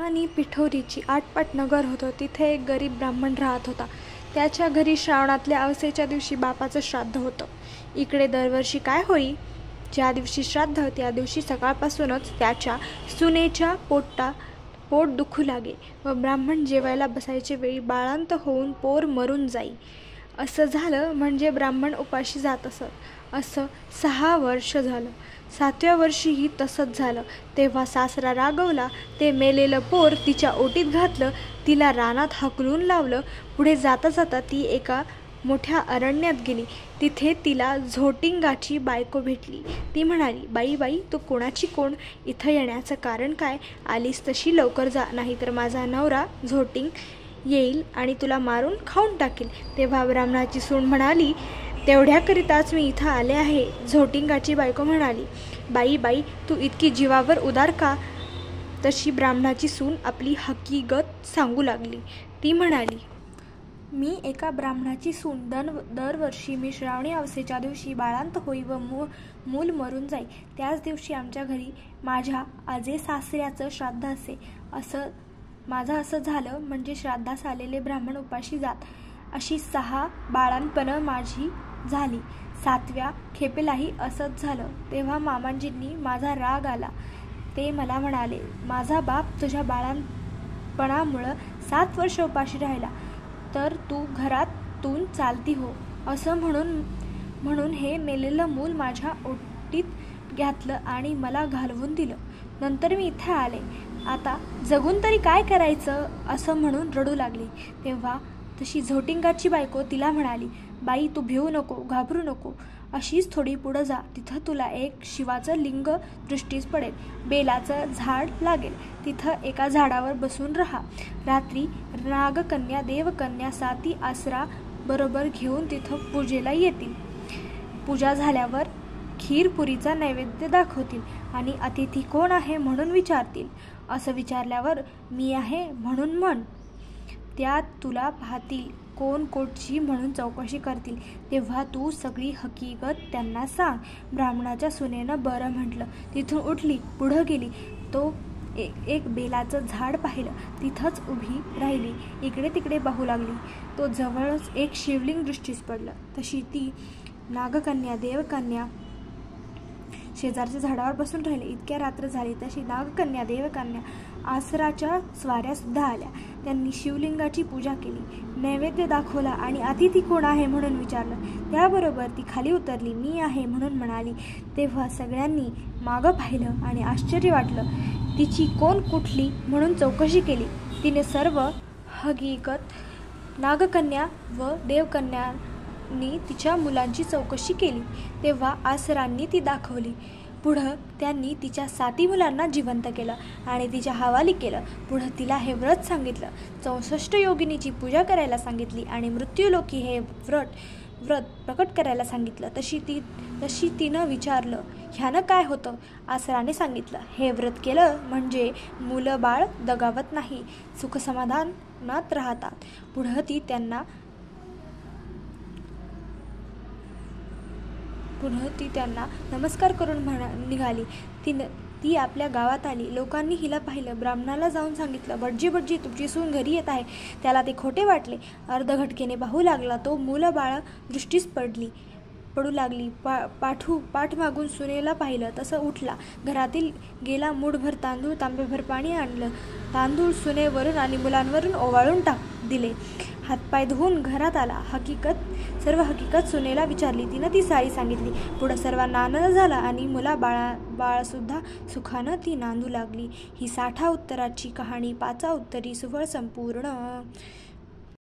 आणि पिठोरीची आटपाट नगर होतं. तिथे एक गरीब ब्राह्मण राहत होता. त्याच्या घरी श्रावणातल्या अवसेच्या दिवशी बापाचं श्राद्ध होतं. इकडे दरवर्षी काय होई, ज्या दिवशी श्राद्ध त्या दिवशी सकाळपासूनच त्याच्या सुनेच्या पोट दुखू लागे व ब्राह्मण जेवायला बसायच्या वेळी बाळांत होऊन पोर मरून जाई. असं झालं म्हणजे ब्राह्मण उपाशी जात असत. असं 6 वर्ष झालं. 7व्या वर्षीही तसंच झालं. तेव्हा सासरा रागवला. ते मेलेलं पोर तिच्या ओटीत घातलं, तिला रानात हाकलून लावलं. पुढे जाता जाता ती एका मोठ्या अरण्यात गेली. तिथे तिला झोटिंगाची बायको भेटली. ती म्हणाली, बाई बाई, तू कोणाची कोण? इथं येण्याचं कारण काय? आलीस तशी लवकर जा, नाहीतर माझा नवरा झोटिंग येईल आणि तुला मारून खाऊन टाकेल. तेव्हा ब्राह्मणाची सून म्हणाली, तेवढ्याकरिताच मी इथं आले आहे. झोटिंगाची बायको म्हणाली, बाई बाई, तू इतकी जीवावर उदार का? तशी ब्राह्मणाची सून आपली हकीकत सांगू लागली. ती म्हणाली, मी एका ब्राह्मणाची सून. दरवर्षी मी श्रावणी अवसेच्या दिवशी बाळांत होई व मूल मरून जाई. त्याच दिवशी आमच्या घरी माझ्या आजे सासऱ्याचं श्राद्ध असे. माझं असं झालं म्हणजे श्राद्धास आलेले ब्राह्मण उपाशी जात. अशी 6 बाळांपणं माझी झाली. 7व्या खेपेलाही असंच झालं. तेव्हा मामांजींनी माझा राग आला. ते मला म्हणाले, माझा बाप तुझ्या बाळांपणामुळं 7 वर्ष उपाशी राहिला, तर तू घरातून चालती हो. असं म्हणून हे मेलेलं मूल माझ्या ओटीत घातलं आणि मला घालवून दिलं. नंतर मी इथे आले. आता जगून तरी काय करायचं, असं म्हणून रडू लागली. तेव्हा तशी झोटिंगाची बायको तिला म्हणाली, बाई, तू भिवू नको, घाबरू नको. अशीच थोडी पुढं जा. तिथं तुला एक शिवाचं लिंग दृष्टीस पडेल. बेलाचं झाड लागेल. तिथं एका झाडावर बसून राहा. रात्री नागकन्या, देवकन्या, साती आसरा बरोबर घेऊन तिथं पूजेला येतील. पूजा झाल्यावर खीरपुरीचा नैवेद्य दाखवतील आणि अतिथी कोण आहे म्हणून विचारतील. असं विचारल्यावर मी आहे म्हणून म्हण. त्यात तुला पाहतील. कोण कोटची म्हणून चौकशी करतील. तेव्हा तू सगळी हकीकत त्यांना सांग. ब्राह्मणाच्या सुनेनं बरं म्हटलं. तिथून उठली, पुढं गेली. तो एक बेलाचं झाड पाहिलं. तिथंच उभी राहिली. इकडे तिकडे पाहू लागली. तो जवळच एक शिवलिंग दृष्टीस पडलं. तशी ती नागकन्या, देवकन्या शेजारच्या झाडावर बसून राहिले. इतक्या रात्र झाली तशी नागकन्या, देवकन्या आसराच्या स्वाऱ्या सुद्धा आल्या. त्यांनी शिवलिंगाची पूजा केली, नैवेद्य दाखवला आणि अतिथी कोण आहे म्हणून विचारलं. त्याबरोबर ती खाली उतरली. मी आहे म्हणून म्हणाली. तेव्हा सगळ्यांनी मागं पाहिलं आणि आश्चर्य वाटलं. तिची कोण कुठली म्हणून चौकशी केली. तिने सर्व हकीकत नागकन्या व देवकन्यांनी तिच्या मुलांची चौकशी केली. तेव्हा आसरांनी ती दाखवली. पुढं त्यांनी तिच्या 7 मुलांना जिवंत केलं आणि तिच्या हवाली केलं. पुढं तिला हे व्रत सांगितलं. 64 योगिनीची पूजा करायला सांगितली आणि मृत्यूलोकी हे व्रत प्रकट करायला सांगितलं. तशी तिनं विचारलं, ह्यानं काय होतं? आसराने सांगितलं, हे व्रत केलं म्हणजे मुलं बाळ दगावत नाही, सुखसमाधानात राहतात. पुढं ती त्यांना नमस्कार करून निघाली. ती आपल्या गावात आली. लोकांनी हिला पाहिलं. ब्राह्मणाला जाऊन सांगितलं, भटजी तुमची सून घरी येत आहे. त्याला ते खोटे वाटले. अर्धघटकेने पाहू लागला. तो मुलं बाळ दृष्टीस पडू लागली. पाठमागून सुनेला पाहिलं. तसं उठला. घरातील गेला. मूठभर तांदूळ, तांब्याभर पाणी आणलं. तांदूळ सुनेवरून आणि मुलांवरून ओवाळून दिले. हातपाय धुवून घरात आला. सर्व हकीकत सुनेला विचारली. तिनं ती सारी सांगितली. पुढं सर्वांना आनंद झाला आणि बाळसुद्धा सुखानं ती नांदू लागली. ही 60 उत्तराची कहाणी 5 उत्तरी सुफळ संपूर्ण.